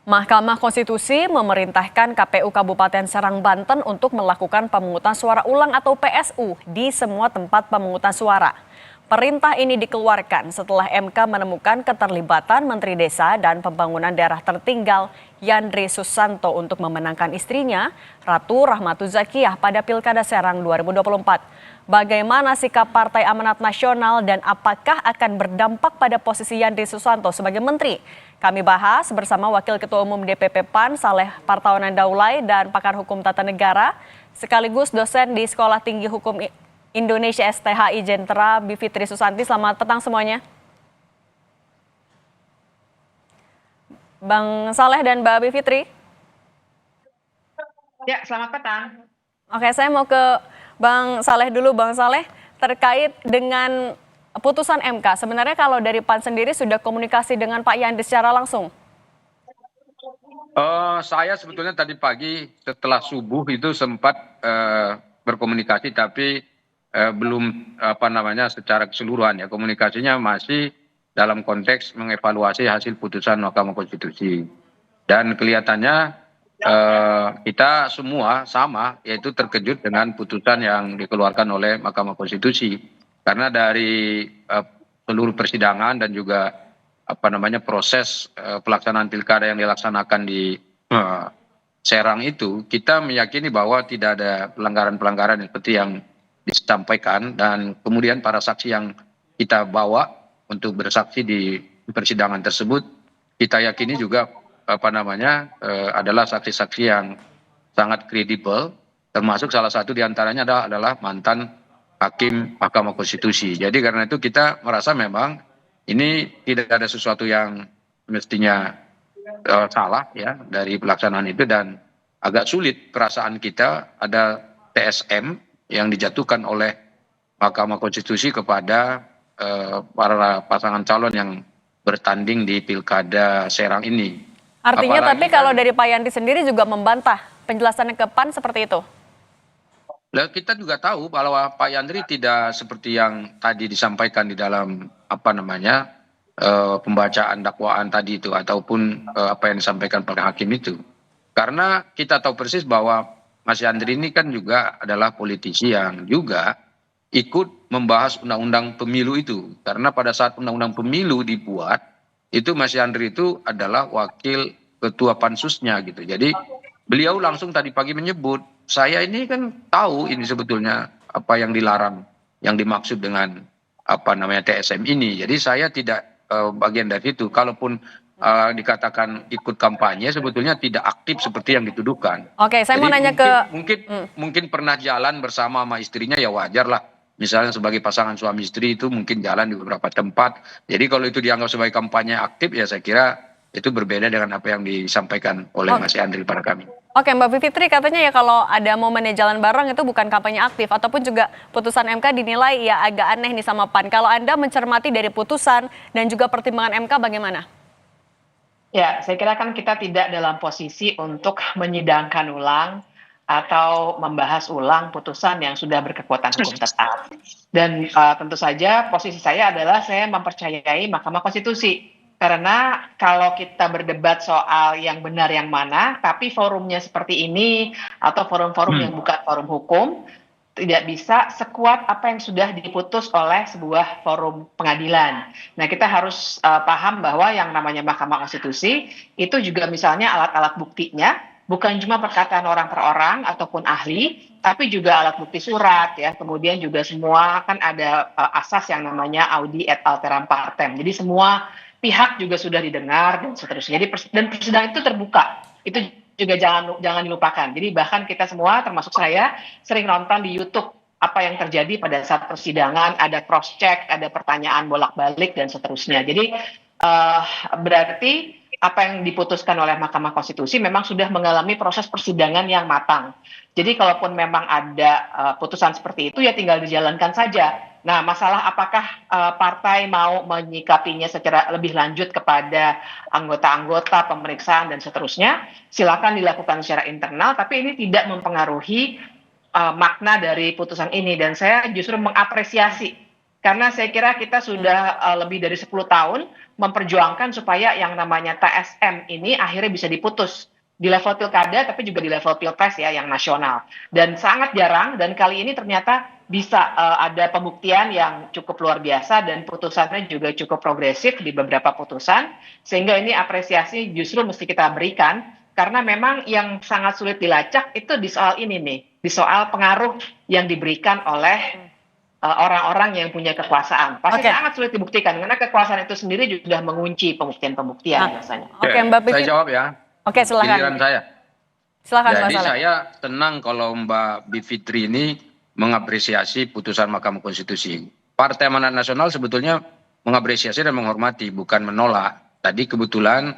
Mahkamah Konstitusi memerintahkan KPU Kabupaten Serang, Banten untuk melakukan pemungutan suara ulang atau PSU di semua tempat pemungutan suara. Perintah ini dikeluarkan setelah MK menemukan keterlibatan Menteri Desa dan Pembangunan Daerah Tertinggal Yandri Susanto untuk memenangkan istrinya, Ratu Rahmatu Zakiyah pada Pilkada Serang 2024. Bagaimana sikap Partai Amanat Nasional dan apakah akan berdampak pada posisi Yandri Susanto sebagai menteri? Kami bahas bersama Wakil Ketua Umum DPP PAN Saleh Partaunan Daulay dan pakar hukum tata negara sekaligus dosen di Sekolah Tinggi Hukum Indonesia STHI Jentera Bivitri Susanti. Selamat petang semuanya. Bang Saleh dan Mbak Bivitri. Ya, selamat petang. Oke, saya mau ke Bang Saleh dulu. Bang Saleh, terkait dengan putusan MK, sebenarnya kalau dari PAN sendiri sudah komunikasi dengan Pak Yandri secara langsung? Saya sebetulnya tadi pagi setelah subuh itu sempat berkomunikasi, tapi belum secara keseluruhan ya, komunikasinya masih dalam konteks mengevaluasi hasil putusan Mahkamah Konstitusi. Dan kelihatannya kita semua sama, yaitu terkejut dengan putusan yang dikeluarkan oleh Mahkamah Konstitusi. Karena dari seluruh persidangan dan juga proses pelaksanaan pilkada yang dilaksanakan di Serang itu, kita meyakini bahwa tidak ada pelanggaran-pelanggaran seperti yang disampaikan, dan kemudian para saksi yang kita bawa untuk bersaksi di persidangan tersebut kita yakini juga adalah saksi-saksi yang sangat kredibel, termasuk salah satu diantaranya adalah mantan hakim Mahkamah Konstitusi. Jadi karena itu kita merasa memang ini tidak ada sesuatu yang mestinya salah ya dari pelaksanaan itu, dan agak sulit perasaan kita ada TSM yang dijatuhkan oleh Mahkamah Konstitusi kepada para pasangan calon yang bertanding di Pilkada Serang ini. Artinya tapi kalau dari Pak Yandri sendiri juga membantah penjelasannya ke PAN seperti itu? Nah, kita juga tahu bahwa Pak Yandri tidak seperti yang tadi disampaikan di dalam pembacaan dakwaan tadi itu, ataupun apa yang disampaikan pada hakim itu. Karena kita tahu persis bahwa Mas Yandri ini kan juga adalah politisi yang juga ikut membahas undang-undang pemilu itu. Karena pada saat undang-undang pemilu dibuat, itu Mas Yandri itu adalah wakil ketua pansusnya gitu. Jadi beliau langsung tadi pagi menyebut, saya ini kan tahu ini sebetulnya apa yang dilarang, yang dimaksud dengan TSM ini. Jadi saya tidak bagian dari itu. Kalaupun dikatakan ikut kampanye, sebetulnya tidak aktif seperti yang dituduhkan. Oke, saya mau nanya mungkin pernah jalan bersama sama istrinya, ya wajar lah. Misalnya sebagai pasangan suami istri itu mungkin jalan di beberapa tempat. Jadi kalau itu dianggap sebagai kampanye aktif, ya saya kira itu berbeda dengan apa yang disampaikan oleh Mas Yandri pada kami. Oke, Mbak Bivitri, katanya ya kalau ada momennya jalan bareng itu bukan kampanye aktif, ataupun juga putusan MK dinilai ya agak aneh nih sama PAN. Kalau Anda mencermati dari putusan dan juga pertimbangan MK bagaimana? Ya, saya kira kan kita tidak dalam posisi untuk menyidangkan ulang atau membahas ulang putusan yang sudah berkekuatan hukum tetap. Dan tentu saja posisi saya adalah saya mempercayai Mahkamah Konstitusi. Karena kalau kita berdebat soal yang benar yang mana, tapi forumnya seperti ini atau forum-forum yang bukan forum hukum, tidak bisa sekuat apa yang sudah diputus oleh sebuah forum pengadilan. Nah, kita harus paham bahwa yang namanya Mahkamah Konstitusi itu juga misalnya alat-alat buktinya bukan cuma perkataan orang per orang ataupun ahli, tapi juga alat bukti surat ya. Kemudian juga semua kan ada asas yang namanya audi et alteram partem. Jadi semua pihak juga sudah didengar dan seterusnya. Jadi dan persidangan itu terbuka. Itu juga jangan dilupakan. Jadi bahkan kita semua termasuk saya sering nonton di YouTube apa yang terjadi pada saat persidangan, ada cross check, ada pertanyaan bolak-balik dan seterusnya. Jadi berarti apa yang diputuskan oleh Mahkamah Konstitusi memang sudah mengalami proses persidangan yang matang. Jadi kalaupun memang ada putusan seperti itu ya tinggal dijalankan saja. Nah, masalah apakah partai mau menyikapinya secara lebih lanjut kepada anggota-anggota, pemeriksaan dan seterusnya, silakan dilakukan secara internal, tapi ini tidak mempengaruhi makna dari putusan ini. Dan saya justru mengapresiasi Karena saya kira kita sudah lebih dari 10 tahun memperjuangkan supaya yang namanya TSM ini akhirnya bisa diputus di level pilkada tapi juga di level pilpres ya yang nasional. Dan sangat jarang dan kali ini ternyata bisa ada pembuktian yang cukup luar biasa dan putusannya juga cukup progresif di beberapa putusan, sehingga ini apresiasi justru mesti kita berikan karena memang yang sangat sulit dilacak itu di soal ini nih, di soal pengaruh yang diberikan oleh orang-orang yang punya kekuasaan. Pasti sangat sulit dibuktikan karena kekuasaan itu sendiri juga mengunci pembuktian-pembuktian biasanya. Oke, Mbak Bivitri. Saya jawab ya. Oke, silakan. Giliran saya. Silakan, Mbak Jadi Saleh. saya tenang kalau Mbak Bivitri ini mengapresiasi putusan Mahkamah Konstitusi. Partai Amanat Nasional sebetulnya mengapresiasi dan menghormati, bukan menolak. Tadi kebetulan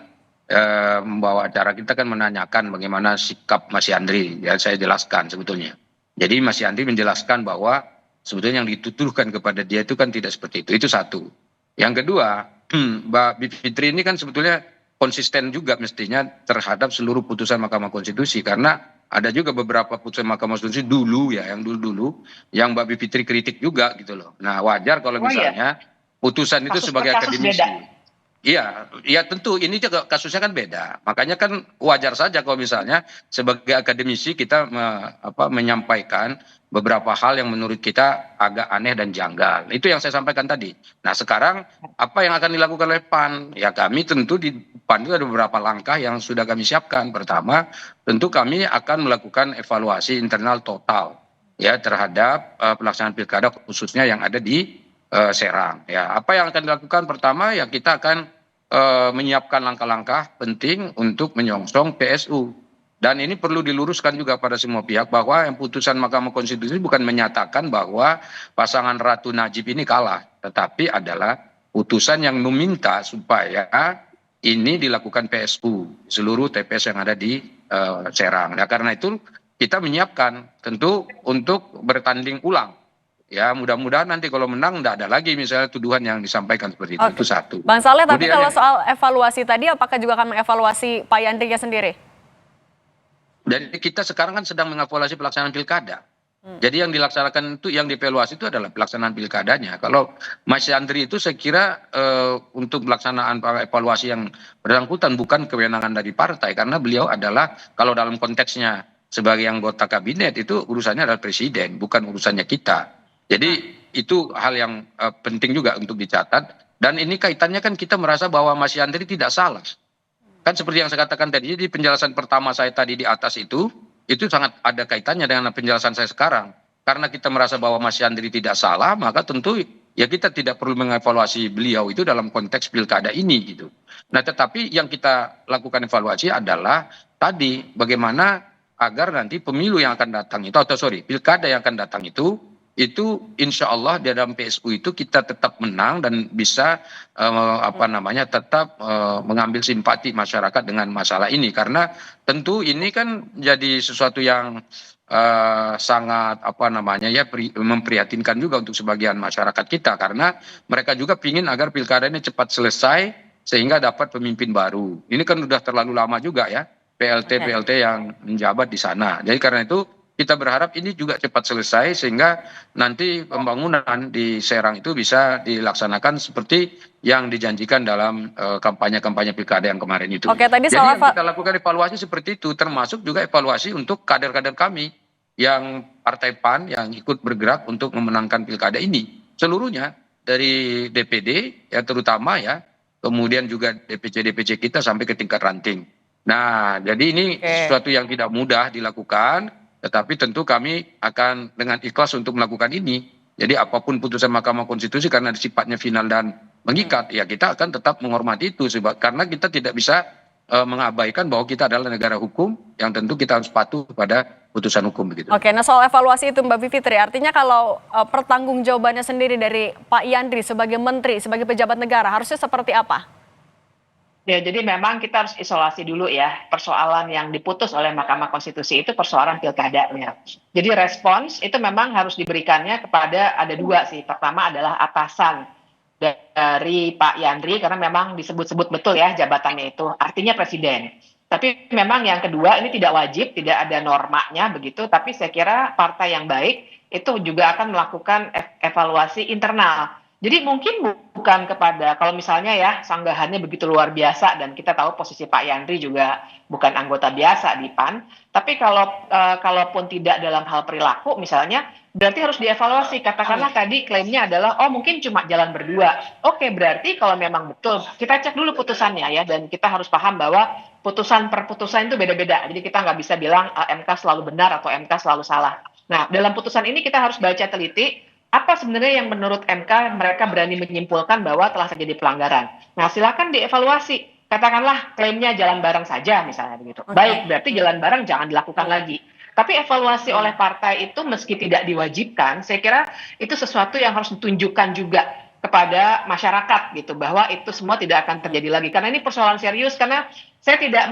membawa acara kita kan menanyakan bagaimana sikap Mas Yandri. Ya saya jelaskan sebetulnya. Jadi Mas Yandri menjelaskan bahwa sebetulnya yang dituturkan kepada dia itu kan tidak seperti itu. Itu satu. Yang kedua, Mbak Bivitri ini kan sebetulnya konsisten juga mestinya terhadap seluruh putusan Mahkamah Konstitusi. Karena ada juga beberapa putusan Mahkamah Konstitusi dulu ya, yang dulu-dulu, yang Mbak Bivitri kritik juga gitu loh. Nah wajar kalau misalnya putusan itu sebagai akademisi. Iya, ya tentu ini juga kasusnya kan beda. Makanya kan wajar saja kalau misalnya sebagai akademisi kita menyampaikan beberapa hal yang menurut kita agak aneh dan janggal. Itu yang saya sampaikan tadi. Nah sekarang apa yang akan dilakukan oleh PAN? Ya kami tentu di PAN itu ada beberapa langkah yang sudah kami siapkan. Pertama, tentu kami akan melakukan evaluasi internal total ya terhadap pelaksanaan pilkada khususnya yang ada di Serang. Ya apa yang akan dilakukan? Pertama ya kita akan menyiapkan langkah-langkah penting untuk menyongsong PSU. Dan ini perlu diluruskan juga pada semua pihak bahwa yang putusan Mahkamah Konstitusi bukan menyatakan bahwa pasangan Ratu Najib ini kalah, tetapi adalah putusan yang meminta supaya ini dilakukan PSU seluruh TPS yang ada di Serang. Nah, karena itu kita menyiapkan tentu untuk bertanding ulang. Ya mudah-mudahan nanti kalau menang tidak ada lagi misalnya tuduhan yang disampaikan seperti itu. Itu satu. Bang Saleh, tapi Kemudian kalau soal evaluasi tadi apakah juga akan mengevaluasi Pak Yandrinya sendiri? Jadi kita sekarang kan sedang mengevaluasi pelaksanaan pilkada. Jadi yang dilaksanakan itu, yang dievaluasi itu adalah pelaksanaan pilkadanya. Kalau Mas Yandri itu saya kira untuk pelaksanaan evaluasi yang bersangkutan bukan kewenangan dari partai. Karena beliau adalah kalau dalam konteksnya sebagai anggota kabinet itu urusannya adalah presiden, bukan urusannya kita. Jadi itu hal yang penting juga untuk dicatat. Dan ini kaitannya kan kita merasa bahwa Mas Yandri tidak salah. Kan seperti yang saya katakan tadi, di penjelasan pertama saya tadi di atas itu sangat ada kaitannya dengan penjelasan saya sekarang. Karena kita merasa bahwa Mas Yandri tidak salah, maka tentu ya kita tidak perlu mengevaluasi beliau itu dalam konteks pilkada ini gitu. Nah tetapi yang kita lakukan evaluasi adalah tadi bagaimana agar nanti pemilu yang akan datang itu, pilkada yang akan datang itu insya Allah di dalam PSU itu kita tetap menang dan bisa tetap mengambil simpati masyarakat dengan masalah ini, karena tentu ini kan jadi sesuatu yang sangat memprihatinkan juga untuk sebagian masyarakat kita, karena mereka juga ingin agar pilkada ini cepat selesai sehingga dapat pemimpin baru. Ini kan sudah terlalu lama juga ya PLT yang menjabat di sana. Jadi karena itu kita berharap ini juga cepat selesai sehingga nanti pembangunan di Serang itu bisa dilaksanakan seperti yang dijanjikan dalam kampanye-kampanye pilkada yang kemarin itu. Oke, tadi jadi yang kita lakukan evaluasi seperti itu, termasuk juga evaluasi untuk kader-kader kami yang Partai PAN yang ikut bergerak untuk memenangkan pilkada ini. Seluruhnya dari DPD ya terutama ya, kemudian juga DPC-DPC kita sampai ke tingkat ranting. Nah, jadi ini sesuatu yang tidak mudah dilakukan. Tetapi tentu kami akan dengan ikhlas untuk melakukan ini. Jadi apapun putusan Mahkamah Konstitusi karena sifatnya final dan mengikat, ya kita akan tetap menghormati itu. Karena kita tidak bisa mengabaikan bahwa kita adalah negara hukum yang tentu kita harus patuh pada putusan hukum begitu. Oke, nah soal evaluasi itu Mbak Bivitri, artinya kalau pertanggungjawabannya sendiri dari Pak Yandri sebagai menteri, sebagai pejabat negara harusnya seperti apa? Ya, jadi memang kita harus isolasi dulu ya, persoalan yang diputus oleh Mahkamah Konstitusi itu persoalan pilkadanya. Jadi respons itu memang harus diberikannya kepada ada dua sih. Pertama adalah atasan dari Pak Yandri, karena memang disebut-sebut betul ya jabatannya itu, artinya presiden. Tapi memang yang kedua ini tidak wajib, tidak ada normanya begitu, tapi saya kira partai yang baik itu juga akan melakukan evaluasi internal. Jadi mungkin bukan kepada, kalau misalnya ya sanggahannya begitu luar biasa dan kita tahu posisi Pak Yandri juga bukan anggota biasa di PAN, tapi kalaupun tidak dalam hal perilaku misalnya, berarti harus dievaluasi. Katakanlah tadi klaimnya adalah, oh mungkin cuma jalan berdua. Oke, berarti kalau memang betul, kita cek dulu putusannya ya, dan kita harus paham bahwa putusan per putusan itu beda-beda. Jadi kita nggak bisa bilang MK selalu benar atau MK selalu salah. Nah, dalam putusan ini kita harus baca teliti, apa sebenarnya yang menurut MK mereka berani menyimpulkan bahwa telah terjadi pelanggaran. Nah, silakan dievaluasi. Katakanlah klaimnya jalan bareng saja misalnya begitu. Baik, berarti jalan bareng jangan dilakukan lagi. Tapi evaluasi oleh partai itu meski tidak diwajibkan, saya kira itu sesuatu yang harus ditunjukkan juga kepada masyarakat gitu, bahwa itu semua tidak akan terjadi lagi. Karena ini persoalan serius, karena saya tidak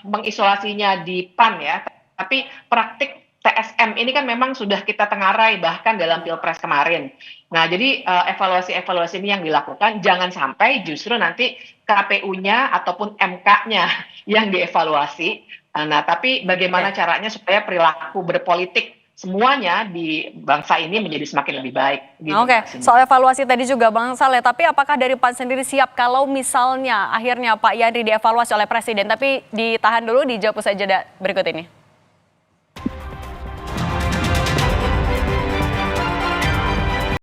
mengisolasinya di PAN ya, tapi praktik TSM ini kan memang sudah kita tengarai bahkan dalam Pilpres kemarin. Nah, jadi evaluasi-evaluasi ini yang dilakukan, jangan sampai justru nanti KPU-nya ataupun MK-nya yang dievaluasi. Nah, tapi bagaimana caranya supaya perilaku berpolitik semuanya di bangsa ini menjadi semakin lebih baik. Gitu, Oke, soal evaluasi tadi juga Bang Saleh, tapi apakah dari PAN sendiri siap kalau misalnya akhirnya Pak Yandri dievaluasi oleh Presiden, tapi ditahan dulu, dijawab usai jeda berikut ini?